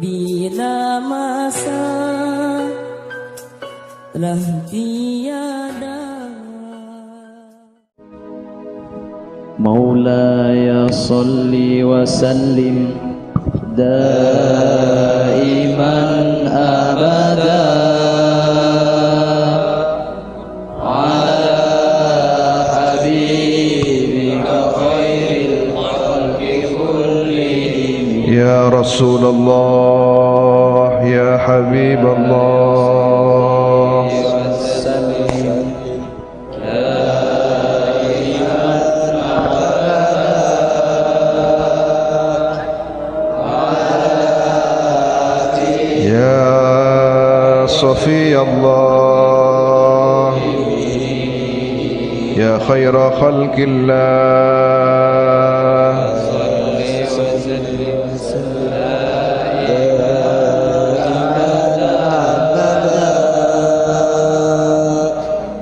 bila masa telah tiada. Maulaya salli wa sallim daiman abada ala habibika khairil khalqi kullihim. Ya Rasulullah, ya Habiballah, Safi Allah, ya khaira khalqillah,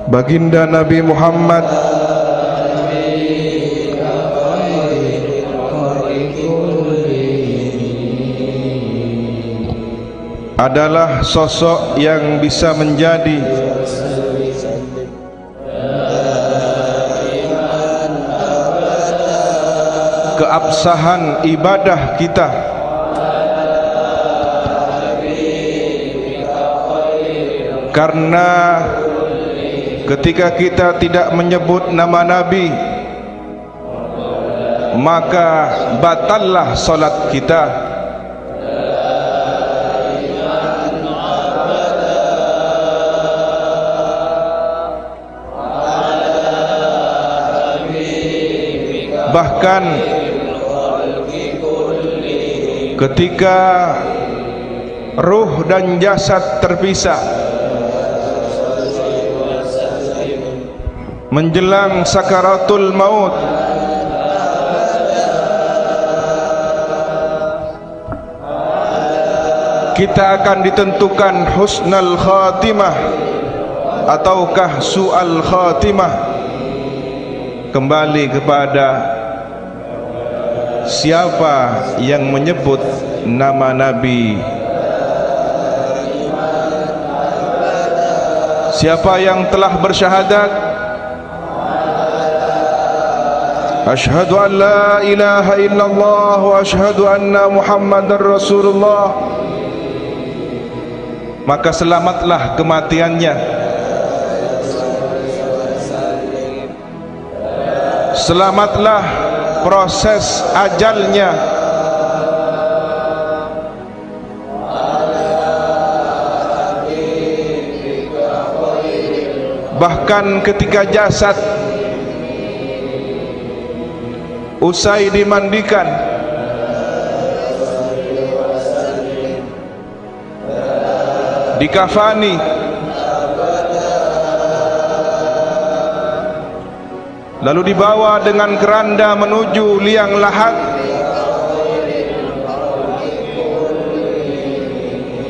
Baginda Nabi Muhammad adalah sosok yang bisa menjadi keabsahan ibadah kita, karena ketika kita tidak menyebut nama Nabi, maka batallah salat kita. Bahkan ketika ruh dan jasad terpisah menjelang sakaratul maut, kita akan ditentukan husnul khatimah ataukah su'al khatimah, kembali kepada siapa yang menyebut nama Nabi, siapa yang telah bersyahadat asyhadu an la ilaha illallah wa asyhadu anna muhammadar rasulullah, maka selamatlah kematiannya, selamatlah proses ajalnya, bahkan ketika jasad usai dimandikan, dikafani, lalu dibawa dengan keranda menuju liang lahat,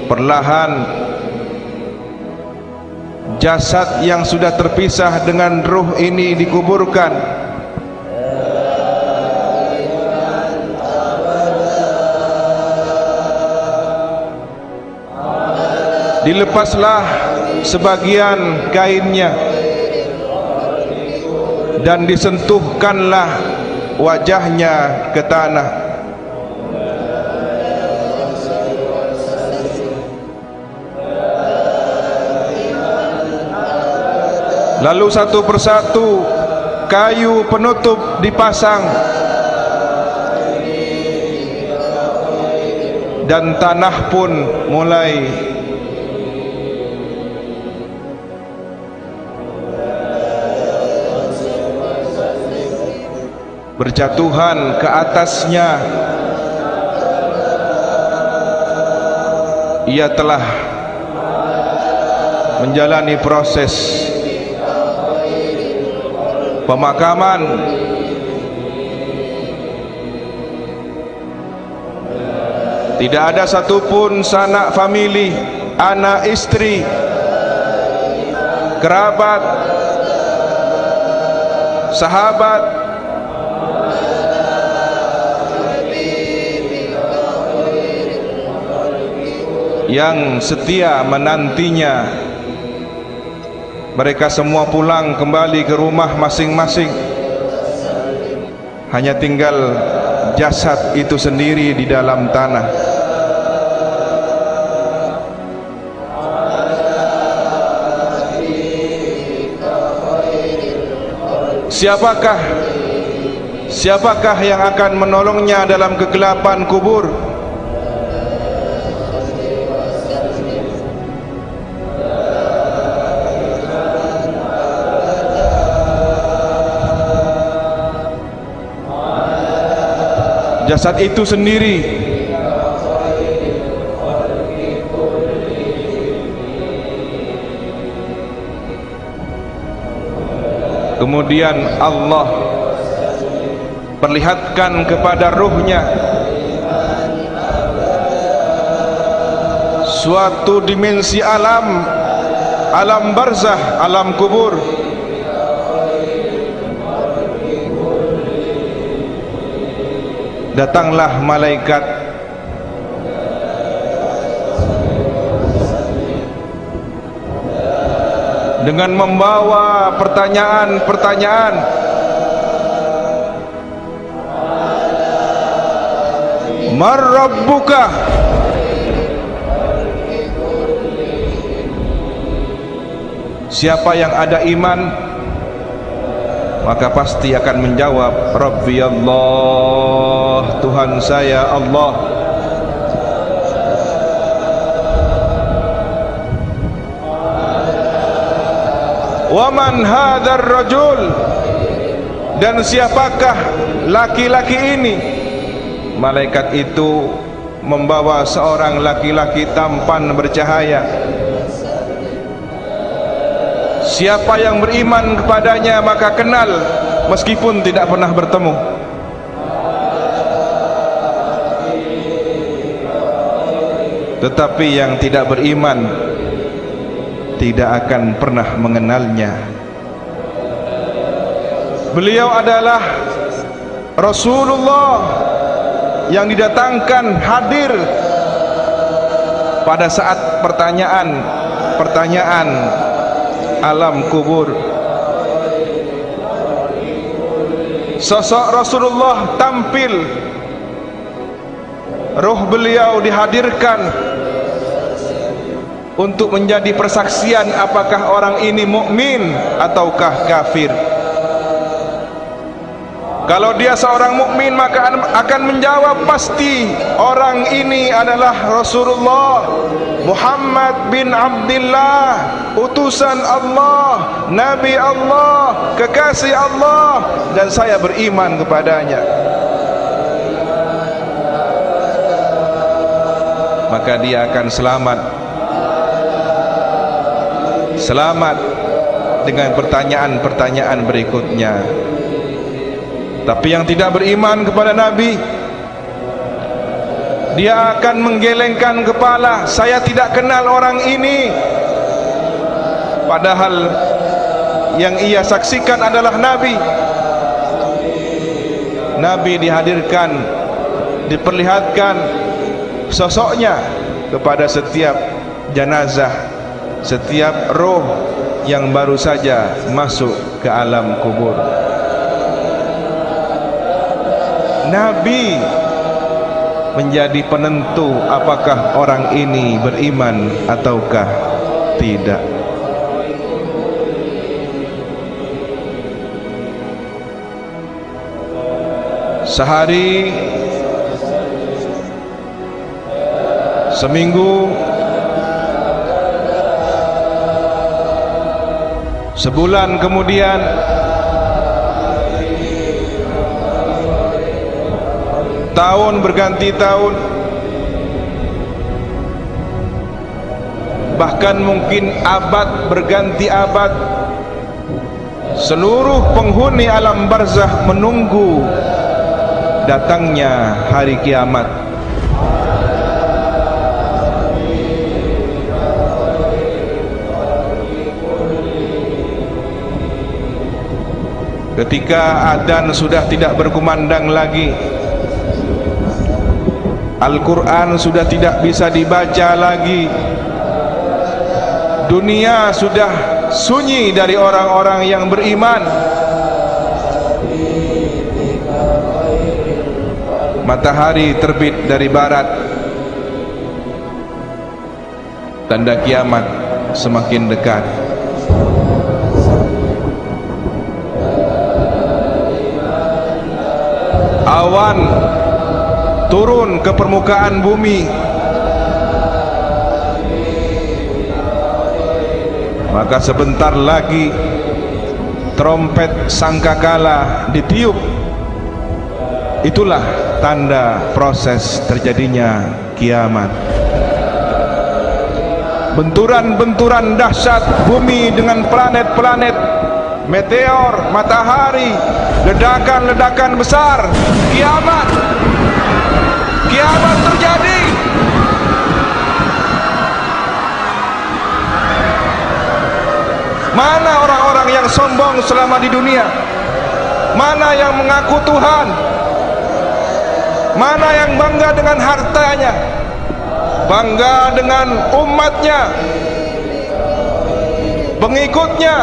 perlahan jasad yang sudah terpisah dengan ruh ini dikuburkan. Dilepaslah sebagian kainnya dan disentuhkanlah wajahnya ke tanah. Lalu satu persatu kayu penutup dipasang dan tanah pun mulai berjatuhan ke atasnya. Ia telah menjalani proses pemakaman. Tidak ada satupun sanak famili, anak istri, kerabat, sahabat yang setia menantinya. Mereka semua pulang kembali ke rumah masing-masing. Hanya tinggal jasad itu sendiri di dalam tanah. Siapakah yang akan menolongnya dalam kegelapan kubur? Jasad itu sendiri. Kemudian Allah perlihatkan kepada ruhnya suatu dimensi alam barzah, alam kubur. Datanglah malaikat dengan membawa pertanyaan-pertanyaan. Man rabbuka? Siapa yang ada iman maka pasti akan menjawab, Rabbi Allah, Tuhan saya Allah. Wa man hadzal rajul? Dan siapakah laki-laki ini? Malaikat itu membawa seorang laki-laki tampan bercahaya. Siapa yang beriman kepadanya maka kenal meskipun tidak pernah bertemu. Tetapi yang tidak beriman tidak akan pernah mengenalnya. Beliau adalah Rasulullah yang didatangkan hadir pada saat pertanyaan alam kubur. Sosok Rasulullah tampil, roh beliau dihadirkan untuk menjadi persaksian apakah orang ini mukmin ataukah kafir. Kalau dia seorang mukmin maka akan menjawab pasti orang ini adalah Rasulullah Muhammad bin Abdullah, utusan Allah, Nabi Allah, kekasih Allah, dan saya beriman kepadanya. Maka dia akan selamat dengan pertanyaan-pertanyaan berikutnya. Tapi yang tidak beriman kepada Nabi, dia akan menggelengkan kepala, saya tidak kenal orang ini. Padahal yang ia saksikan adalah Nabi. Nabi dihadirkan, diperlihatkan sosoknya kepada setiap jenazah, setiap roh yang baru saja masuk ke alam kubur. Nabi menjadi penentu apakah orang ini beriman ataukah tidak. Sehari, seminggu, sebulan kemudian, tahun berganti tahun, bahkan mungkin abad berganti abad, seluruh penghuni alam barzah menunggu datangnya hari kiamat. Ketika adzan sudah tidak berkumandang lagi, Al-Quran sudah tidak bisa dibaca lagi. Dunia sudah sunyi dari orang-orang yang beriman. Matahari terbit dari barat. Tanda kiamat semakin dekat. Awan turun ke permukaan bumi. Maka sebentar lagi trompet sangkakala ditiup. Itulah tanda proses terjadinya kiamat. Benturan-benturan dahsyat bumi dengan planet-planet, meteor, matahari, ledakan-ledakan besar, kiamat. Kiamat terjadi. Mana orang-orang yang sombong selama di dunia? Mana yang mengaku Tuhan? Mana yang bangga dengan hartanya? Bangga dengan umatnya, pengikutnya?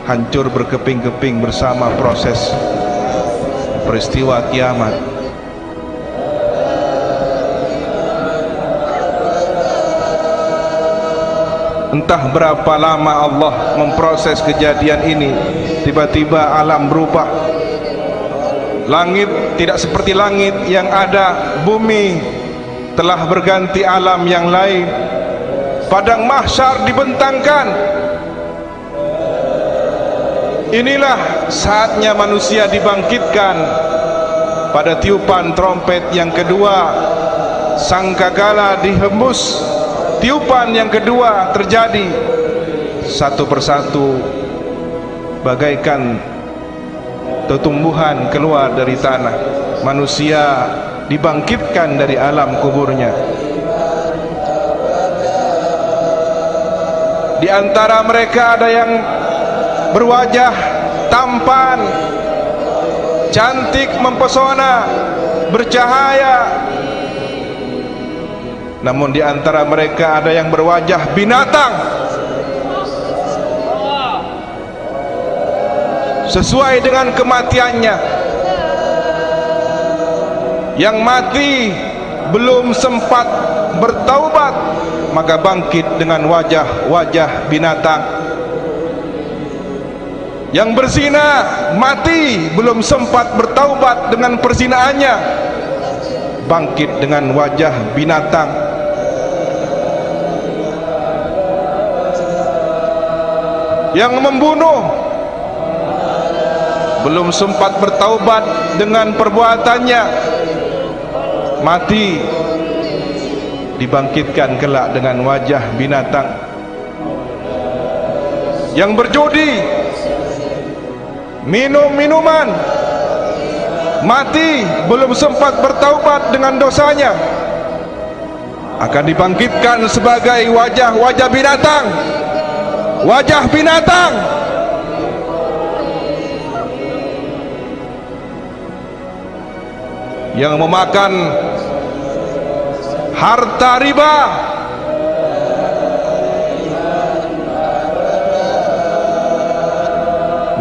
Hancur berkeping-keping bersama proses peristiwa kiamat. Entah berapa lama Allah memproses kejadian ini. Tiba-tiba alam berubah. Langit tidak seperti langit yang ada. Bumi telah berganti alam yang lain. Padang mahsyar dibentangkan. Inilah saatnya manusia dibangkitkan. Pada tiupan trompet yang kedua, sangkakala dihembus. Tiupan yang kedua terjadi. Satu persatu bagaikan tumbuhan keluar dari tanah. Manusia dibangkitkan dari alam kuburnya. Di antara mereka ada yang berwajah tampan, cantik, mempesona, bercahaya. Namun di antara mereka ada yang berwajah binatang, sesuai dengan kematiannya. Yang mati belum sempat bertaubat, maka bangkit dengan wajah-wajah binatang. Yang berzina mati belum sempat bertaubat dengan perzinaannya, bangkit dengan wajah binatang. Yang membunuh belum sempat bertaubat dengan perbuatannya, mati, dibangkitkan kelak dengan wajah binatang. Yang berjudi, minum minuman, mati, belum sempat bertaubat dengan dosanya, akan dibangkitkan sebagai wajah-wajah binatang. Wajah binatang. Yang memakan harta riba,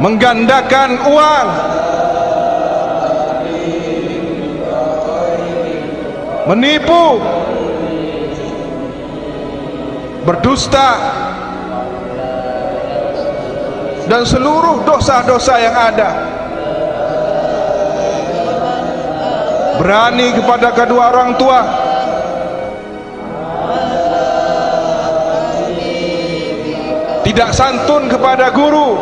menggandakan uang, menipu, berdusta, dan seluruh dosa-dosa yang ada. Berani kepada kedua orang tua, tidak santun kepada guru,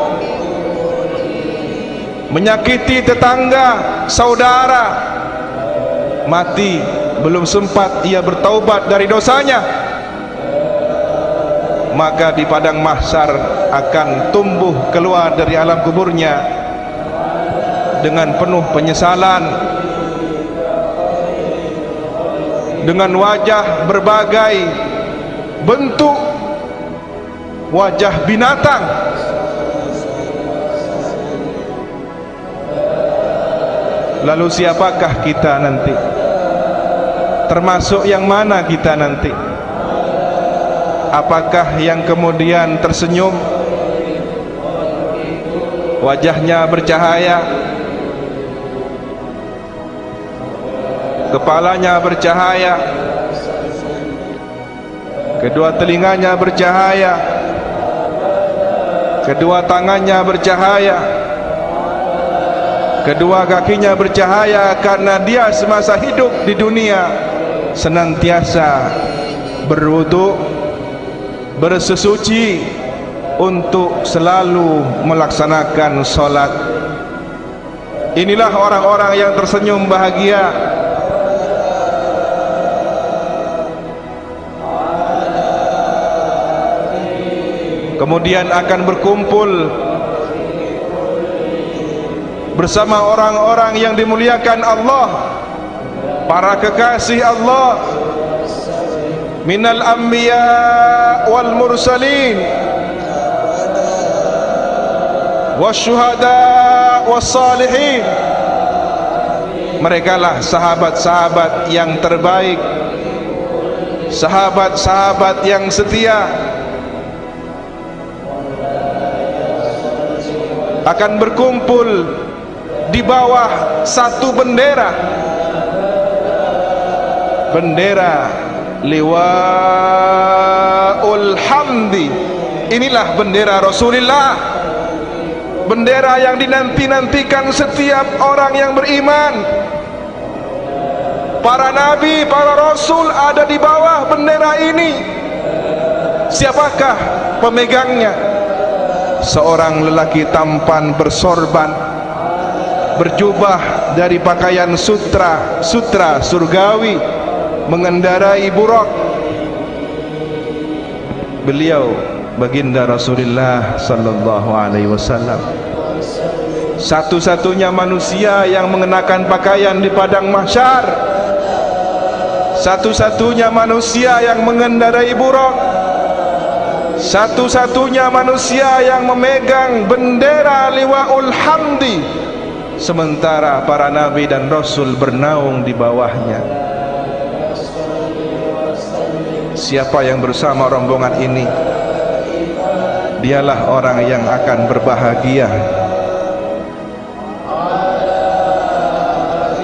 menyakiti tetangga, saudara, mati belum sempat ia bertaubat dari dosanya, maka di padang mahsyar akan tumbuh keluar dari alam kuburnya dengan penuh penyesalan, dengan wajah berbagai bentuk, wajah binatang. Lalu siapakah kita nanti? Termasuk yang mana kita nanti? Apakah yang kemudian tersenyum, wajahnya bercahaya, kepalanya bercahaya, kedua telinganya bercahaya, kedua tangannya bercahaya, kedua kakinya bercahaya, karena dia semasa hidup di dunia senantiasa berwudu, bersesuci untuk selalu melaksanakan solat. Inilah orang-orang yang tersenyum bahagia. Kemudian akan berkumpul bersama orang-orang yang dimuliakan Allah, para kekasih Allah, minal anbiya wal mursalin wasyuhada wassalihin. Mereka lah sahabat-sahabat yang terbaik, sahabat-sahabat yang setia, akan berkumpul di bawah satu bendera, bendera liwaul hamdi. Inilah bendera Rasulullah, bendera yang dinanti-nantikan setiap orang yang beriman. Para nabi, para rasul ada di bawah bendera ini. Siapakah pemegangnya? Seorang lelaki tampan bersorban, berjubah dari pakaian sutra surgawi, mengendarai burak. Beliau baginda Rasulullah sallallahu alaihi wasallam, satu-satunya manusia yang mengenakan pakaian di padang mahsyar, satu-satunya manusia yang mengendarai burak, satu-satunya manusia yang memegang bendera liwaul hamdi, sementara para nabi dan rasul bernaung di bawahnya. Siapa yang bersama rombongan ini, dialah orang yang akan berbahagia.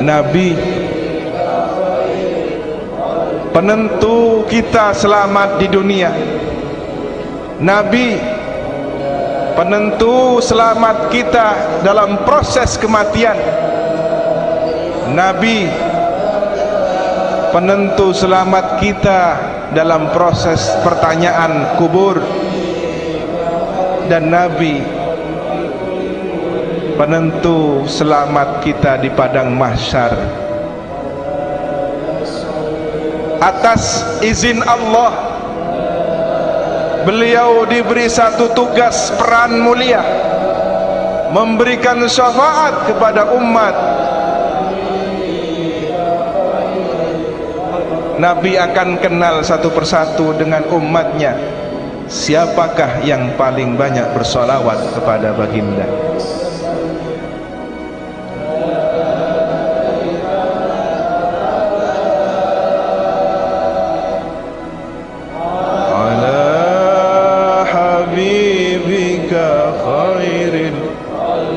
Nabi, penentu kita selamat di dunia. Nabi, penentu selamat kita dalam proses kematian. Nabi, penentu selamat kita dalam proses pertanyaan kubur. Dan Nabi, penentu selamat kita di padang mahsyar. Atas izin Allah, beliau diberi satu tugas peran mulia, memberikan syafaat kepada umat. Nabi akan kenal satu persatu dengan umatnya, siapakah yang paling banyak bersolawat kepada baginda.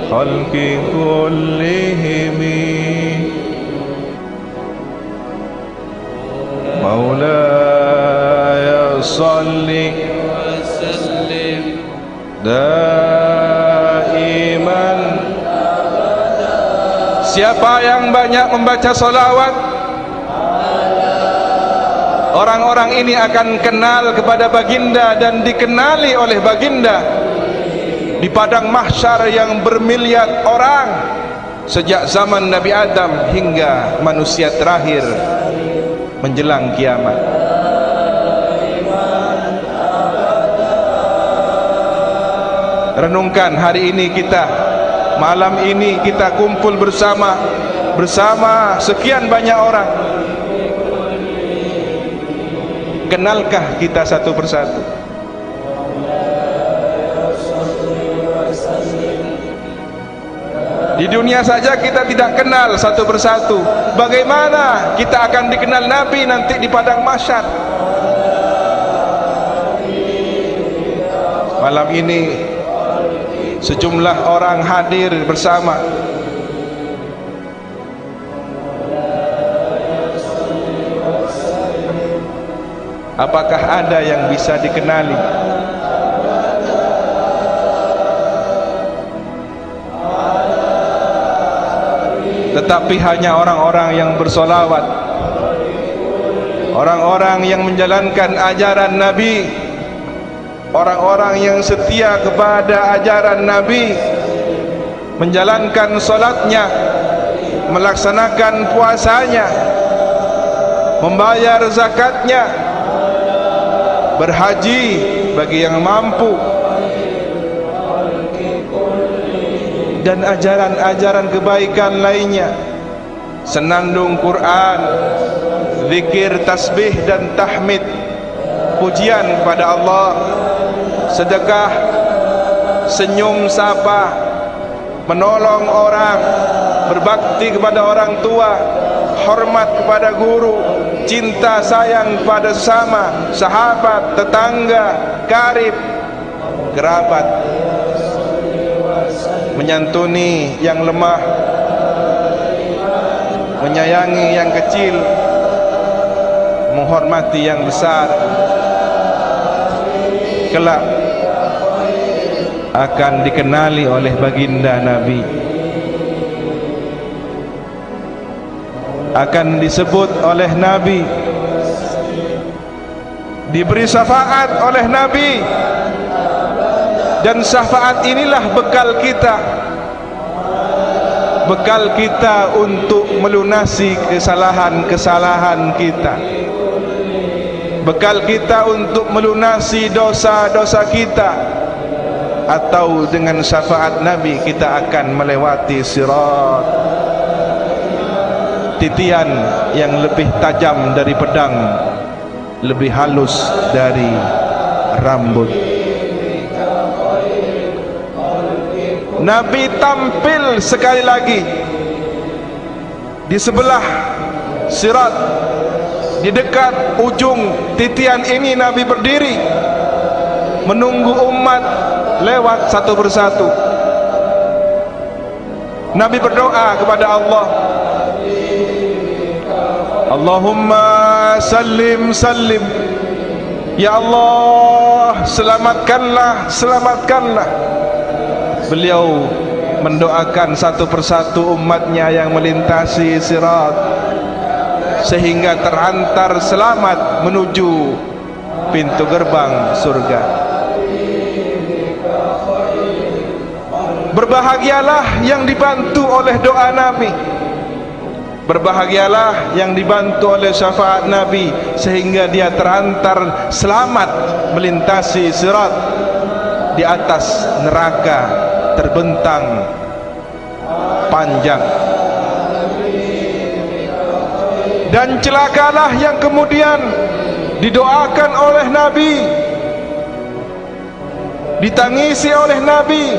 Khalqi kullihimi Maulaya salli wa sallim daiman. Siapa yang banyak membaca salawat, orang-orang ini akan kenal kepada baginda dan dikenali oleh baginda di padang mahsyar yang bermiliar orang, sejak zaman Nabi Adam hingga manusia terakhir menjelang kiamat. Renungkan hari ini kita, malam ini kita kumpul bersama sekian banyak orang. Kenalkah kita satu persatu? Di dunia saja kita tidak kenal satu persatu, bagaimana kita akan dikenal Nabi nanti di padang mahsyar? Malam ini sejumlah orang hadir bersama. Apakah ada yang bisa dikenali? Tetapi hanya orang-orang yang bersolawat, orang-orang yang menjalankan ajaran Nabi, orang-orang yang setia kepada ajaran Nabi, menjalankan solatnya, melaksanakan puasanya, membayar zakatnya, berhaji bagi yang mampu, dan ajaran-ajaran kebaikan lainnya, senandung Quran, zikir, tasbih dan tahmid, pujian kepada Allah, sedekah, senyum sapa, menolong orang, berbakti kepada orang tua, hormat kepada guru, cinta sayang kepada sesama, sahabat, tetangga, karib, kerabat, menyantuni yang lemah, menyayangi yang kecil, menghormati yang besar. Kelak akan dikenali oleh baginda Nabi, akan disebut oleh Nabi, diberi syafaat oleh Nabi, dan syafaat inilah bekal kita untuk melunasi kesalahan-kesalahan kita, bekal kita untuk melunasi dosa-dosa kita. Atau dengan syafaat Nabi kita akan melewati sirat, titian yang lebih tajam dari pedang, lebih halus dari rambut. Nabi tampil sekali lagi di sebelah sirat, di dekat ujung titian ini Nabi berdiri menunggu umat lewat satu persatu. Nabi berdoa kepada Allah, Allahumma sallim sallim, ya Allah selamatkanlah, selamatkanlah. Beliau mendoakan satu persatu umatnya yang melintasi sirat sehingga terhantar selamat menuju pintu gerbang surga. Berbahagialah yang dibantu oleh doa Nabi, berbahagialah yang dibantu oleh syafaat Nabi, sehingga dia terhantar selamat melintasi sirat di atas neraka terbentang panjang. Dan celakalah yang kemudian didoakan oleh Nabi, ditangisi oleh Nabi,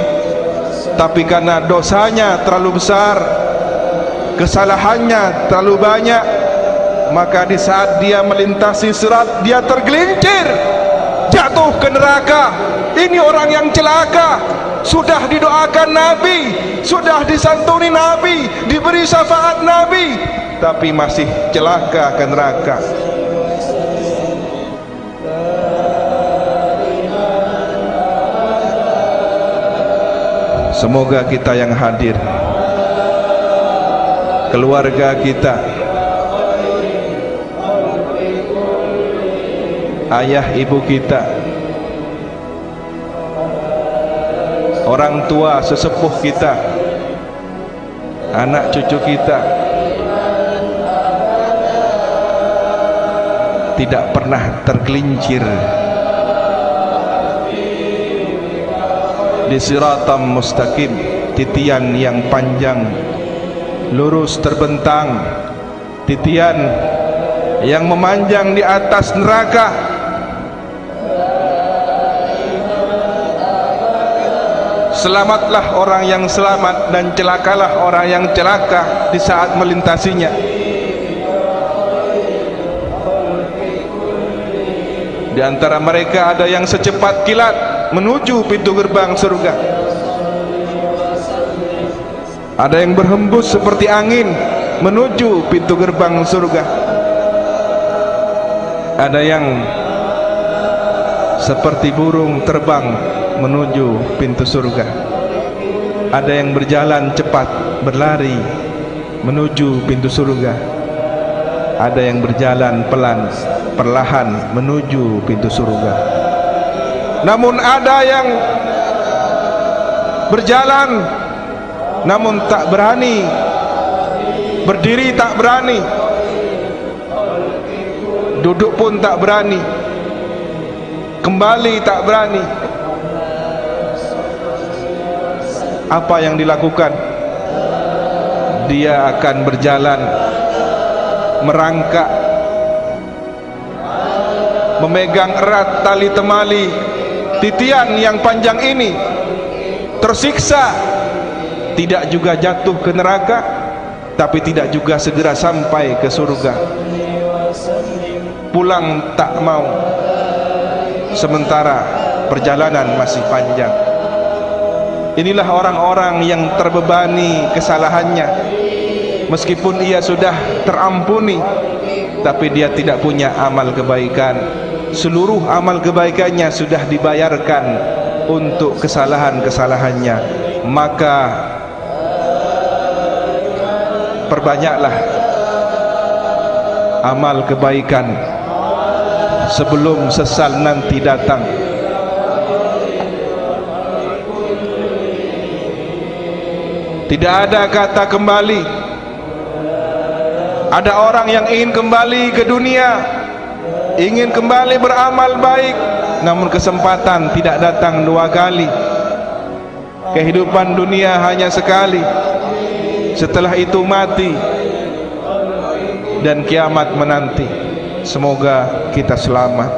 tapi karena dosanya terlalu besar, kesalahannya terlalu banyak, maka di saat dia melintasi sirat dia tergelincir, jatuh ke neraka. Ini orang yang celaka, sudah didoakan Nabi, sudah disantuni Nabi, diberi syafaat Nabi, tapi masih celaka ke neraka. Semoga kita yang hadir, keluarga kita, ayah ibu kita, orang tua sesepuh kita, anak cucu kita, tidak pernah tergelincir di siratam mustaqim, titian yang panjang, lurus terbentang, titian yang memanjang di atas neraka, Selamatlah orang yang selamat dan celakalah orang yang celaka di saat melintasinya. Di antara mereka ada yang secepat kilat menuju pintu gerbang surga. Ada yang berhembus seperti angin menuju pintu gerbang surga. Ada yang seperti burung terbang menuju pintu surga. Ada yang berjalan cepat, berlari menuju pintu surga. Ada yang berjalan pelan, perlahan menuju pintu surga. Namun ada yang berjalan namun tak berani, berdiri tak berani, duduk pun tak berani, kembali tak berani. Apa yang dilakukan? Dia akan berjalan merangkak, memegang erat tali temali titian yang panjang ini, tersiksa, tidak juga jatuh ke neraka, tapi tidak juga segera sampai ke surga. Pulang tak mau, sementara perjalanan masih panjang. Inilah orang-orang yang terbebani kesalahannya. Meskipun ia sudah terampuni, tapi dia tidak punya amal kebaikan. Seluruh amal kebaikannya sudah dibayarkan untuk kesalahan-kesalahannya. Maka perbanyaklah amal kebaikan sebelum sesal nanti datang. Tidak ada kata kembali. Ada orang yang ingin kembali ke dunia, ingin kembali beramal baik, namun kesempatan tidak datang dua kali. Kehidupan dunia hanya sekali. Setelah itu mati dan kiamat menanti. Semoga kita selamat.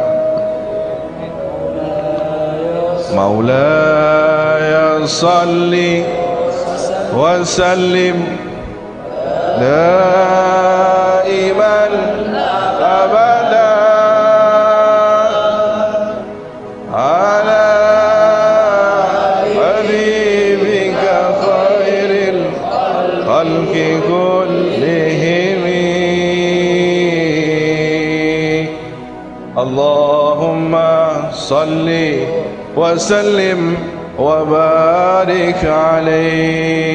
Maulaya salli wa sallim daiman abada ala habibika khairil khalqi kullihim. Allahumma salli wa sallim wa barik alaihi.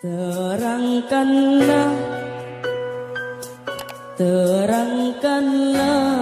Terangkanlah, terangkanlah